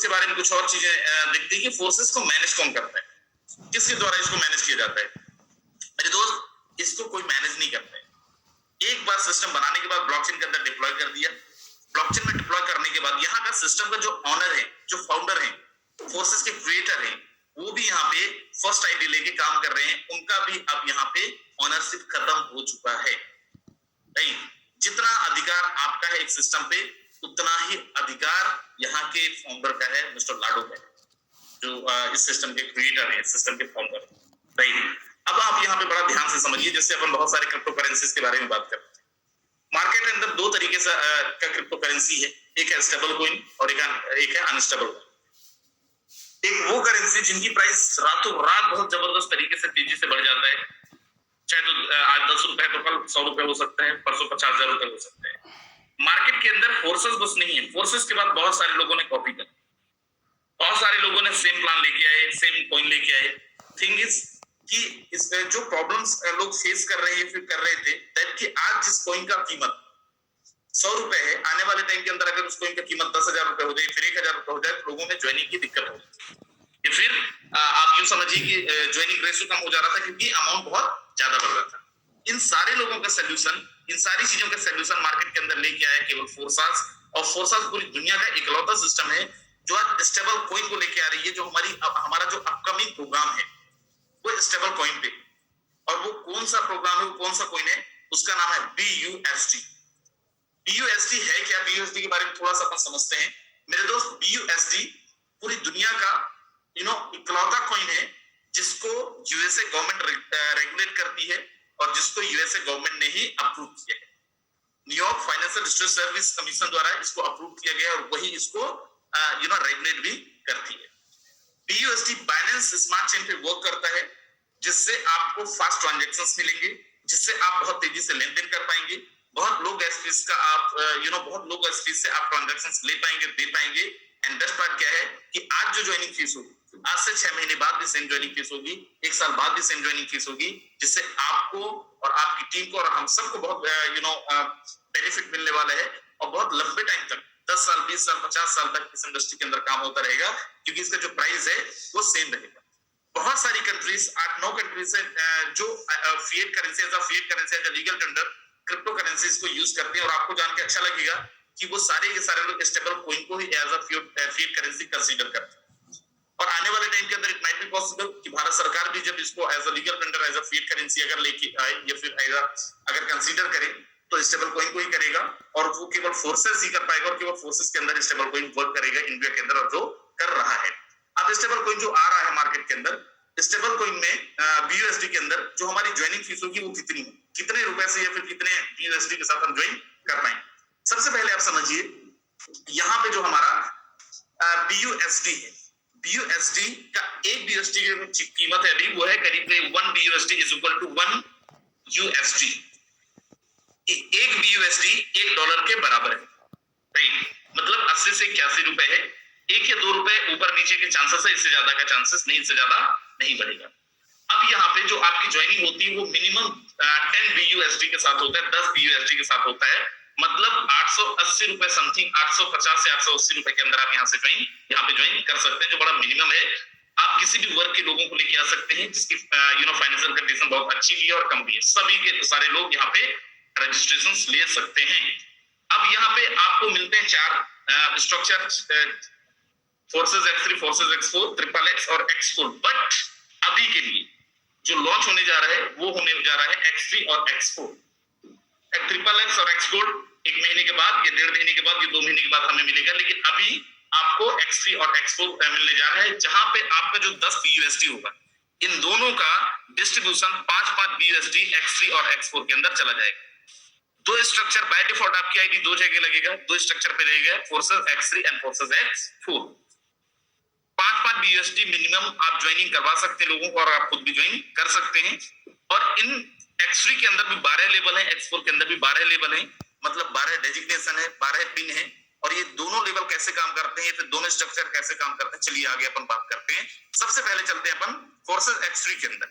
के बारे में कुछ और चीजें दिखती है कि फोर्सेस को मैनेज कौन करता है, किसके द्वारा इसको मैनेज किया जाता है। मेरे दोस्त, इसको कोई मैनेज नहीं करता है। एक बार सिस्टम बनाने के बाद ब्लॉकचेन के अंदर डिप्लॉय कर दिया, ब्लॉकचेन में डिप्लॉय करने के बाद यहाँ का सिस्टम का जो ऑनर है, जो फाउंडर है, फोर्सेस के क्रिएटर है, वो भी यहाँ पे फर्स्ट आईडी लेके काम कर रहे हैं, उनका भी अब यहाँ पे ऑनरशिप खत्म हो चुका है। नहीं, जितना अधिकार आपका है एक सिस्टम पे, उतना ही अधिकार यहाँ के फाउंडर का है, मिस्टर लाडो का है, जो इस सिस्टम के क्रिएटर है, सिस्टम के फाउंडर। राइट, अब आप यहाँ पे बड़ा ध्यान से समझिए, जैसे अपन बहुत सारे क्रिप्टो करेंसीज के बारे में बात करते हैं। मार्केट के अंदर दो तरीके से का क्रिप्टो करेंसी है, एक है स्टेबल कॉइन और एक है अनस्टेबल कॉइन। एक वो करेंसी जिनकी प्राइस रातों रात बहुत जबरदस्त तरीके से तेजी से बढ़ जाता है, चाहे तो आज 10 रुपए तो कल 100 रुपए हो सकता है, परसों 50,000 रुपए हो सकता है। मार्केट के अंदर फोर्सेस बस नहीं है, फोर्सेस के बाद बहुत सारे लोगों ने कॉपी कर, बहुत सारे लोगों ने सेम प्लान लेके आए, सेम कॉइन लेके आए। थिंग इज कि इस जो प्रॉब्लम्स लोग फेस कर रहे हैं, फिर कर रहे थे, दैट कि आज जिस कॉइन का कीमत 100 रुपए है, आने वाले टाइम के अंदर अगर उस कॉइन का कीमत 10,000 रुपए हो जाए, फिर 1,000 रुपए हो जाए, तो लोगों में ज्वाइनिंग की दिक्कत होगी। फिर आप यूं समझिए कि ज्वाइनिंग रेशियो कम हो जा रहा था क्योंकि अमाउंट बहुत ज्यादा बढ़ रहा था। इन सारे लोगों का सोल्यूशन, इन सारी चीजों का सोल्यूशन मार्केट के अंदर लेके आया केवल फोर्सास, और फोर्सास पूरी दुनिया का इकलौता सिस्टम है जो आज स्टेबल कॉइन को लेके आ रही है, जो हमारा जो अपकमिंग प्रोग्राम है वो स्टेबल कॉइन पे। और वो कौन सा प्रोग्राम है, वो कौन सा कॉइन है, उसका नाम है BUSD। BUSD है क्या? BUSD के बारे में थोड़ा सा अपन समझते हैं मेरे दोस्त। BUSD पूरी दुनिया का इकलौता कॉइन है जिसको यूएसए गवर्नमेंट रेगुलेट करती है और जिसको यूएसए गवर्नमेंट ने ही अप्रूव किया है। New York financial research service commission द्वारा इसको अप्रूव किया गया और वही इसको रेगुलेट भी करती है। BUSD बाइनेंस स्मार्ट चेन पे वर्क करता है, जिससे आपको फास्ट ट्रांजैक्शंस मिलेंगे, जिससे आप बहुत तेजी से लेन देन कर पाएंगे, बहुत लो गैस फीस का आप बहुत लो गैस फीस से आप ट्रांजैक्शंस ले पाएंगे, दे पाएंगे। एंड बेस्ट पार्ट क्या है कि आज जो ज्वाइनिंग फीस होगी, आज से 6 महीने बाद भी सेम ज्वाइनिंग फीस होगी, 1 साल बाद भी सेम ज्वाइनिंग फीस होगी, जिससे आपको और आपकी टीम को और हम सबको बहुत बेनिफिट मिलने वाला है। और बहुत लंबे टाइम तक 10 साल, 20 साल, 50 साल तक इस इंडस्ट्री के अंदर काम होता रहेगा, क्योंकि इसका जो प्राइस है वो सेम रहेगा। बहुत सारी कंट्रीज, 8-9 कंट्रीज है जो fiat currency as a legal tender cryptocurrencies को यूज करते हैं। और आपको जान के अच्छा लगेगा कि वो सारे के सारे लोग स्टेबल कॉइन को ही as a fiat currency consider करते हैं। और आने वाले टाइम के अंदर इट माइट बी पॉसिबल कि भारत सरकार भी जब इसको as a legal tender, as a fiat currency अगर लेके आए या फिर अगर कंसीडर करे, तो स्टेबल कॉइन को ही करेगा और वो केवल फोर्सेस ही कर पाएगा, और केवल फोर्सेस के अंदर स्टेबल कॉइन वर्क करेगा इंडिया के अंदर, और जो कर रहा है। अब स्टेबल कॉइन जो आ रहा है मार्केट के अंदर, स्टेबल कॉइन में BUSD के अंदर जो हमारी ज्वाइनिंग फीस होगी वो कितनी है, कितने रुपए से या फिर कितने BUSD के साथ हम ज्वाइन कर पाएंगे। सबसे पहले आप समझिए, यहाँ पे जो हमारा BUSD है, BUSD का एक BUSD की कीमत है अभी वो है करीब 1 BUSD is equal to 1 USD। एक BUSD $1 के बराबर है, राइट? मतलब 80 से 81 रुपए है। 1 या 2 रुपए ऊपर नीचे के चांसेस है, इससे ज्यादा का चांसेस नहीं, इससे ज्यादा नहीं बढ़ेगा। अब यहाँ पे जो आपकी ज्वाइनिंग होती है वो मिनिमम 10 BUSD के साथ होता है, 10 BUSD के साथ होता है। मतलब 880 रुपए समथिंग, 850 से 880 रुपए के अंदर आप यहाँ पे ज्वाइन कर सकते हैं, जो बड़ा मिनिमम है। आप किसी भी वर्ग के लोगों को लेके आ सकते हैं जिसकी फाइनेंशियल कंडीशन बहुत अच्छी भी है और कम भी है, सभी के सारे लोग यहाँ पे रजिस्ट्रेशन ले सकते हैं। अब यहाँ पे आपको मिलते हैं 4 structure, forces X3, forces X4, XXX और X4। बट अभी के लिए जो लॉन्च होने जा रहा है वो होने जा रहा है X3 और X4। XXX और X4 1 महीने के बाद या 1.5 महीने के बाद या 2 महीने के बाद हमें मिलेगा, लेकिन अभी आपको X3 और X4 मिलने जा रहा है, जहां पे आपका जो 10 BUSD होगा, इन दोनों का डिस्ट्रीब्यूशन 5-5 BUSD X3 और X4 के अंदर चला जाएगा। 2 स्ट्रक्चर बाय डिफॉल्ट आपकी आईडी 2 जगह लगेगा, 2 स्ट्रक्चर पे रहेगा, forces X3 and forces X4। 5-5 BUSD minimum आप ज्वाइनिंग करवा सकते हैं लोगों को, और आप खुद भी ज्वाइन कर सकते हैं। और इन X3 के अंदर भी 12 लेवल है, X4 के अंदर भी 12 लेवल है, मतलब 12 डेजिग्नेशन है, 12 पिन है। और ये दोनों लेवल कैसे काम करते हैं, फिर दोनों स्ट्रक्चर कैसे काम करते हैं, चलिए आगे अपन बात करते हैं। सबसे पहले चलते हैं अपन फोर्सेस X3 के अंदर।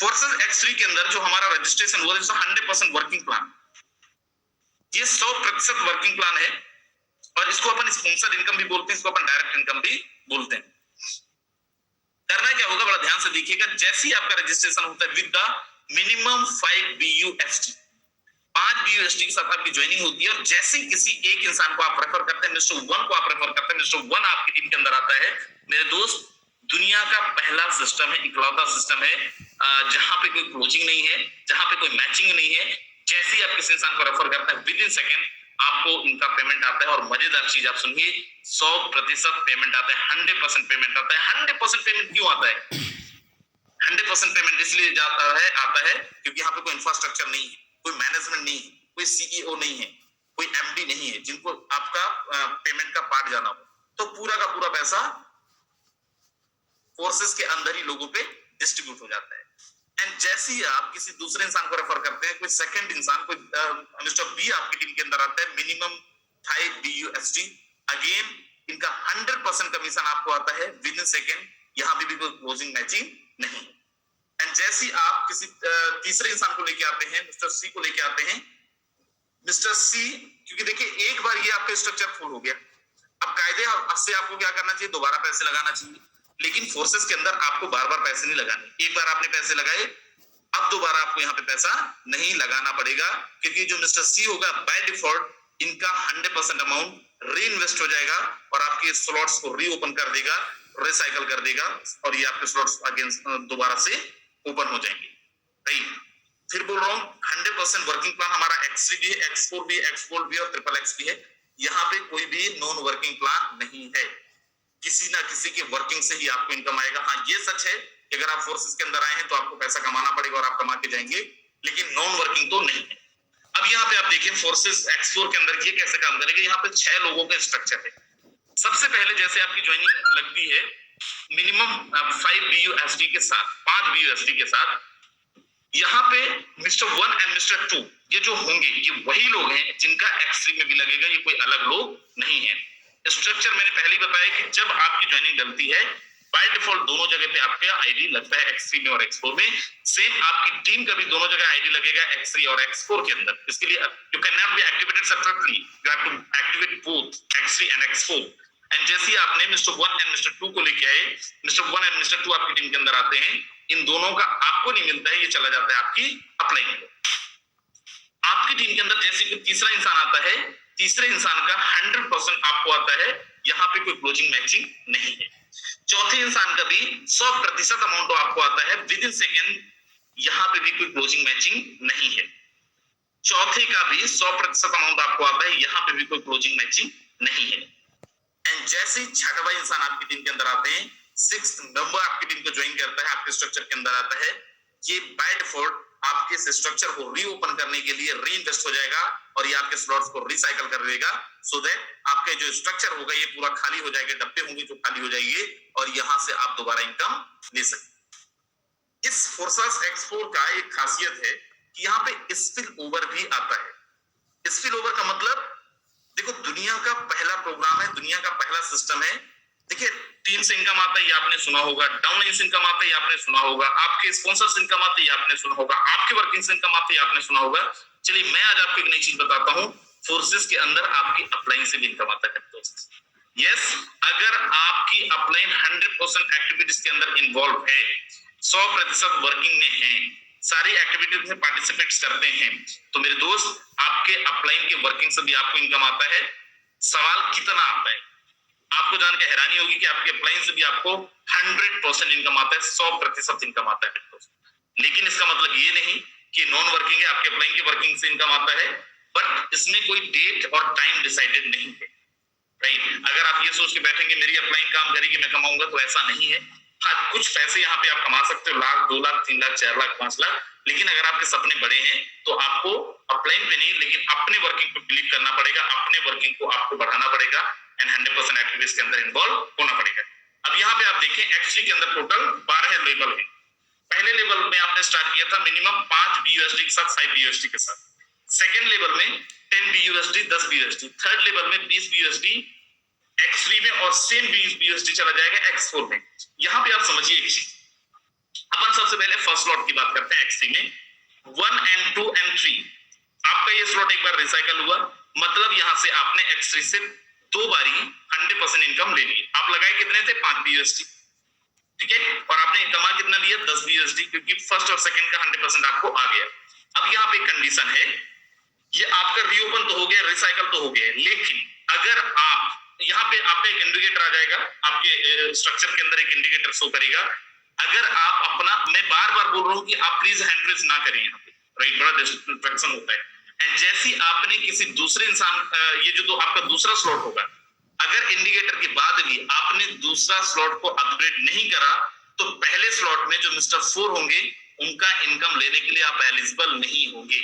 फोर्सेस X3 के अंदर जो हमारा रजिस्ट्रेशन हुआ है 100% वर्किंग प्लान, ये 100% वर्किंग प्लान है। और और इसको अपन स्पॉन्सर इनकम भी बोलते हैं, इसको अपन डायरेक्ट इनकम भी बोलते हैं। करना क्या होगा, बड़ा ध्यान से देखिएगा। जैसे ही आपका रजिस्ट्रेशन होता है with the minimum 5 BUSD, 5 BUSD के साथ आपकी ज्वाइनिंग होती है, और जैसे ही किसी एक इंसान को आप रेफर करते हैं, मिस्टर 1 को आप रेफर करते हैं, मिस्टर 1 आपकी टीम के अंदर आता है। मेरे दोस्त, दुनिया का पहला सिस्टम है, इकलौता सिस्टम है जहां पे कोई क्लोजिंग नहीं है, जहां पे कोई मैचिंग नहीं है। जैसे ही आप किसी इंसान को रेफर करते हैं, विद इन सेकेंड आपको इनका पेमेंट आता है। और मजेदार चीज आप सुनिए, 100% पेमेंट आता है, 100% पेमेंट आता है। 100% पेमेंट क्यों आता है? 100% पेमेंट इसलिए आता है क्योंकि यहाँ पे कोई इंफ्रास्ट्रक्चर नहीं है, कोई मैनेजमेंट नहीं है, कोई CEO नहीं है, कोई MD नहीं है जिनको आपका पेमेंट का पार्ट जाना हो। तो पूरा का पूरा पैसा फोर्सेस के अंदर ही लोगों पे डिस्ट्रीब्यूट हो जाता है। एंड जैसे ही आप किसी दूसरे इंसान को रेफर करते हैं, कोई सेकंड इंसान, कोई मिस्टर B आपकी टीम के अंदर आता है, मिनिमम 5 BUSD, अगेन इनका 100% कमीशन आपको आता है विद इन सेकेंड। यहाँ पे भी कोई क्लोजिंग मैचिंग नहीं। एंड जैसे ही आप किसी तीसरे इंसान को लेके आते हैं, मिस्टर C को लेके आते हैं, मिस्टर C, क्योंकि देखिए एक बार ये आपका स्ट्रक्चर फुल हो गया, अब कायदे से आपको क्या करना चाहिए, दोबारा पैसे लगाना चाहिए। लेकिन फोर्सेस के अंदर आपको बार बार पैसे नहीं लगाने। एक बार आपने पैसे लगाए, अब दोबारा आपको यहाँ पे पैसा नहीं लगाना पड़ेगा, क्योंकि जो मिस्टर C होगा बाय डिफॉल्ट इनका 100% अमाउंट री इन्वेस्ट हो जाएगा और आपके स्लॉट्स को रीओपन कर देगा, रिसाइकल कर देगा, और ये आपके स्लॉट्स अगेन दोबारा से ओपन हो जाएंगे। राइट, फिर बोल रहा हूँ 100% वर्किंग प्लान हमारा X3 भी है, X4 भी है, X4 भी है और XXX भी है। यहाँ पे कोई भी नॉन वर्किंग प्लान नहीं है, किसी ना किसी की वर्किंग से ही आपको इनकम आएगा। हाँ, ये सच है कि अगर आप फोर्सेस के अंदर आए हैं तो आपको पैसा कमाना पड़ेगा और आप कमा के जाएंगे, लेकिन नॉन वर्किंग तो नहीं है। अब यहाँ पे आप देखिए फोर्सेस X4 के अंदर ये कैसे काम करेगा। यहाँ पे 6 लोगों का स्ट्रक्चर है। सबसे पहले जैसे आपकी ज्वाइनिंग लगती है मिनिमम 5 BUSD के साथ, 5 BUSD के साथ, यहाँ पे मिस्टर 1 एंड मिस्टर 2 ये जो होंगे ये वही लोग हैं जिनका X3 में भी लगेगा, ये कोई अलग लोग नहीं है। स्ट्रक्चर मैंने पहले ही बताया कि जब आपकी ज्वाइनिंग डलती है बाय डिफॉल्ट दोनों जगह पे आपका आईडी लगता है, X3 में और X4 में। सेम आपकी टीम का भी दोनों जगह आईडी लगेगा X3 और X4 के अंदर। इसके लिए you can not be activated separately, you have to activate both X3 and X4। And जैसे ही आपने मिस्टर 1 एंड मिस्टर 2 को लेके आए, मिस्टर 1 एंड मिस्टर 2 आपकी टीम के अंदर आते हैं, इन दोनों का आपको नहीं मिलता है, ये चला जाता है आपकी अपलाइन में। आपकी टीम के अंदर जैसे कोई तीसरा इंसान आता है, तीसरे इंसान का 100% आपको आता है, यहाँ पे कोई क्लोजिंग मैचिंग नहीं है। चौथे इंसान का भी 100% अमाउंट आपको आता है विद इन सेकेंड, यहाँ पे भी कोई क्लोजिंग मैचिंग नहीं है। चौथे का भी 100% अमाउंट आपको आता है, यहाँ पे भी कोई क्लोजिंग मैचिंग नहीं है। एंड जैसे ही छठवां इंसान आपकी टीम के अंदर आते हैं, 6th मेंबर आपकी टीम को ज्वाइन करता है, आपके स्ट्रक्चर के अंदर आता है, ये बाय डिफॉल्ट आपके इस स्ट्रक्चर को रीओपन करने के लिए री इन्वेस्ट हो जाएगा और ये आपके स्लॉट्स को रिसाइकल कर देगा, सो दैट आपके जो स्ट्रक्चर होगा ये पूरा खाली हो जाएगा, डब्बे होंगे जो खाली हो जाएंगे और यहां से आप दोबारा इनकम ले सकते। इस फोर्सेस X4 का एक खासियत है कि यहाँ पे स्पिल ओवर भी आता है। स्पिल ओवर का मतलब देखो, दुनिया का पहला प्रोग्राम है, दुनिया का पहला सिस्टम है। देखिए, टीम से इनकम आता है ये आपने सुना होगा, डाउनलाइन से इनकम आता है ये आपने सुना होगा, आपके स्पॉन्सर से इनकम आती है ये आपने सुना होगा, आपके वर्किंग से इनकम आती है आपने सुना होगा। चलिए मैं आज आपको एक नई चीज बताता हूँ, फोर्सेस के अंदर आपकी अपलाइन से भी इनकम आता है दोस्त। यस, अगर आपकी अपलाइन 100% एक्टिविटीज के अंदर इन्वॉल्व है, 100% वर्किंग में है, सारी एक्टिविटीज में पार्टिसिपेट करते हैं, तो मेरे दोस्त आपके अपलाइन के वर्किंग से भी आपको इनकम आता है। सवाल कितना आता है? आपको जान के हैरानी होगी कि आपके अपलाइन से भी आपको 100% इनकम आता है, 100% इनकम आता है। लेकिन इसका मतलब ये नहीं कि नॉन वर्किंग है, आपके अपलाइन के वर्किंग से इनकम आता है, बट इसमें कोई डेट और टाइम डिसाइडेड नहीं है। राइट, अगर आप ये सोच के बैठेंगे मेरी अपलाइन काम करेगी मैं कमाऊंगा, तो ऐसा नहीं है। हाँ, कुछ पैसे यहाँ पे आप कमा सकते हो, लाख, 2 लाख, 3 लाख, 4 लाख, 5 लाख, लेकिन अगर आपके सपने बड़े हैं तो आपको अपलाइन पे नहीं लेकिन अपने वर्किंग पे बिलीव करना पड़ेगा, अपने वर्किंग को आपको बढ़ाना पड़ेगा एंड 100% एक्टिविटीज के अंदर इन्वॉल्व होना पड़ेगा। अब यहाँ पे आप देखें X3 के अंदर टोटल 12 लेवल है। पहले लेवल में आपने स्टार्ट किया था मिनिमम 5 BUSD के साथ, 5 BUSD के साथ। सेकेंड लेवल में 10 BUSD, 10 BUSD। थर्ड लेवल में 20 BUSD X3 में और सेम 20 BUSD चला जाएगा X4 में। यहाँ पे आप समझिए एक चीज, अपन सबसे पहले फर्स्ट स्लॉट की बात करते हैं। X3 में 1 and 2 and 3 आपका ये स्लॉट एक बार रिसाइकल हुआ, मतलब यहाँ से आपने X3 से 2 बारी 100% इनकम ले ली। आप लगाए कितने थे? 5 BUSD, ठीक है, और आपने कमा कितना लिया? 10 BUSD, क्योंकि फर्स्ट और सेकंड का 100% आपको आ गया। अब यहाँ पे कंडीशन है, ये आपका रीओपन तो हो गया, रिसाइकल तो हो गया, लेकिन अगर आप यहाँ पे आपका एक इंडिकेटर आ जाएगा, आपके स्ट्रक्चर के अंदर एक इंडिकेटर शो करेगा। अगर आप अपना, मैं बार बार बोल रहा हूँ कि आप प्लीज हैंड रेज ना करें यहाँ पे, राइट, बड़ा डिस्ट्रैक्शन होता है। एंड जैसे आपने किसी दूसरे इंसान, ये जो आपका दूसरा स्लॉट होगा, अगर इंडिकेटर के बाद भी आपने दूसरा स्लॉट को अपग्रेड नहीं करा, तो पहले स्लॉट में जो मिस्टर 4 होंगे, उनका इनकम लेने के लिए आप एलिजिबल नहीं होंगे।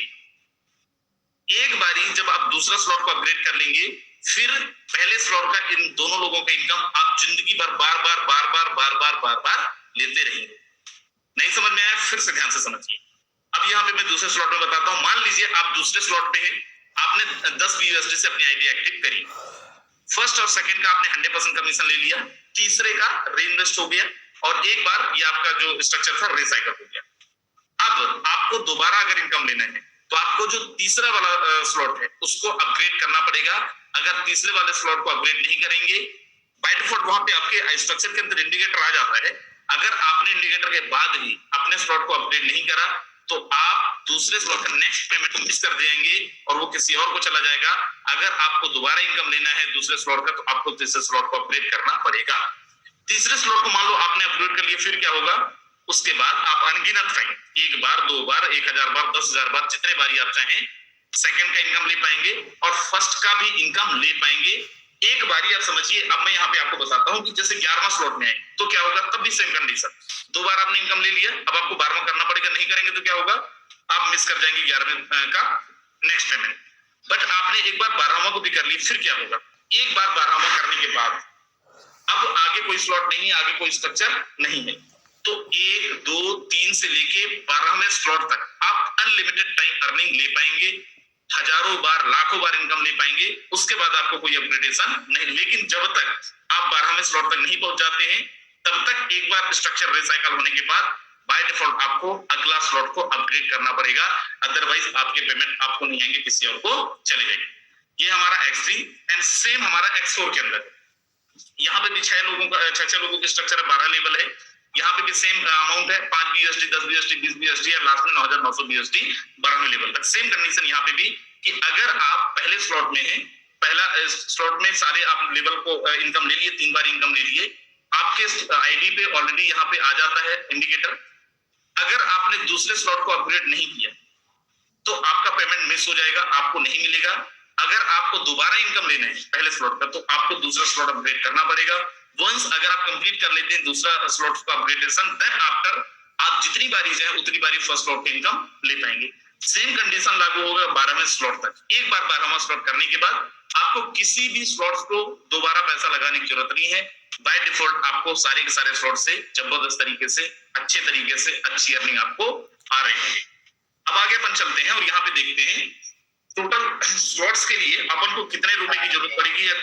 एक बारी जब आप दूसरा स्लॉट को अपग्रेड कर लेंगे, फिर पहले स्लॉट का इन दोनों लोगों का इनकम आप जिंदगी भर बार बार लेते रहेंगे। नहीं समझ में आया? फिर से ध्यान से समझिए। अब यहाँ पे मैं दूसरे स्लॉट में बताता हूँ। मान लीजिए आप दूसरे स्लॉट पे हैं, आपने 10 BUSD से अपनी आईडी एक्टिव करी, फर्स्ट और सेकंड का आपने 100% कमीशन ले लिया, तीसरे का रीइन्वेस्ट हो गया, और एक बार ये आपका जो स्ट्रक्चर था रिसाइकल हो गया। अब आपको दोबारा अगर इनकम लेना है, तो आपको जो तीसरा वाला स्लॉट है उसको अपग्रेड करना पड़ेगा। अगर तीसरे वाले स्लॉट को अपग्रेड नहीं करेंगे, बाय डिफॉल्ट वहां पे आपके स्ट्रक्चर के अंदर इंडिकेटर आ जाता है। अगर आपने इंडिकेटर के बाद ही अपने स्लॉट को अपग्रेड नहीं करा, तो आप दूसरे स्लॉट का नेक्स्ट पेमेंट मिस कर देंगे और वो किसी और को चला जाएगा। अगर आपको दोबारा इनकम लेना है दूसरे स्लॉट का, तो आपको तीसरे स्लॉट को अपग्रेड करना पड़ेगा। तीसरे स्लॉट को मान लो आपने अपग्रेड कर लिया, फिर क्या होगा? उसके बाद आप अनगिनत टाइम, 1 बार 2 बार 1000 बार 10,000 बार, जितने बारी आप चाहें सेकंड का इनकम ले पाएंगे और फर्स्ट का भी इनकम ले पाएंगे। एक बारी आप समझिए। अब मैं यहाँ पे आपको बताता हूँ कि जैसे 11वां स्लॉट में है तो क्या होगा, तब भी सेम कंडीशन, 2 बार आपने इनकम ले लिया, अब आपको 12वां करना पड़ेगा। नहीं करेंगे तो क्या होगा? आप मिस कर जाएंगे 11वें का नेक्स्ट पेमेंट। बट आपने एक बार 12वां को भी कर ली, फिर क्या होगा? एक बार 12वां करने के बाद अब आगे कोई स्लॉट नहीं है, आगे कोई स्ट्रक्चर नहीं है, तो 1 2 3 से लेके 12वें स्लॉट तक आप अनलिमिटेड टाइम अर्निंग ले पाएंगे, हजारों बार लाखों बार इनकम ले पाएंगे। उसके बाद आपको कोई अपग्रेडेशन नहीं। लेकिन जब तक आप 12वें स्लॉट तक नहीं पहुंच जाते हैं, तब तक एक बार स्ट्रक्चर रिसाइकल होने के बाद बाय डिफॉल्ट आपको अगला स्लॉट को अपग्रेड करना पड़ेगा, अदरवाइज आपके पेमेंट आपको नहीं आएंगे, किसी और को चले जाएंगे। ये हमारा X3 एंड सेम हमारा X4 के अंदर, यहाँ पे भी 6 लोगों के स्ट्रक्चर है, 12 लेवल है। यहाँ पे भी सेम अमाउंट है, 5 BUSD 10 BUSD 20 BUSD और लास्ट में 9,900 BUSD 12वें लेवल तक। सेम कंडीशन यहाँ पे भी कि अगर आप पहले स्लॉट में हैं, पहला स्लॉट में सारे आप लेवल को इनकम ले लिए, 3 बार इनकम ले लिए, आपके आईडी पे ऑलरेडी यहाँ पे आ जाता है इंडिकेटर। अगर आपने दूसरे स्लॉट को अपग्रेड नहीं किया, तो आपका पेमेंट मिस हो जाएगा, आपको नहीं मिलेगा। अगर आपको दोबारा इनकम लेना है पहले स्लॉट का, तो आपको दूसरा स्लॉट अपग्रेड करना पड़ेगा। वंस अगर आप कंप्लीट कर लेते हैं दूसरा स्लॉट का अपग्रेडेशन, देन आफ्टर आप जितनी बारी जाए उतनी बारी फर्स्ट स्लॉट की इनकम ले पाएंगे। सेम कंडीशन लागू होगा 12वें स्लॉट तक। एक बार 12वां स्लॉट करने के बाद आपको किसी भी स्लॉट्स को दोबारा पैसा लगाने की जरूरत नहीं है। बाय डिफॉल्ट आपको सारे के सारे स्लॉट से जबरदस्त तरीके से, अच्छे तरीके से अच्छी अर्निंग आपको आ रही होंगी। अब आगे अपन चलते हैं और यहाँ पे देखते हैं टोटल स्लॉट्स के लिए अपन को कितने रुपए की जरूरत पड़ेगी या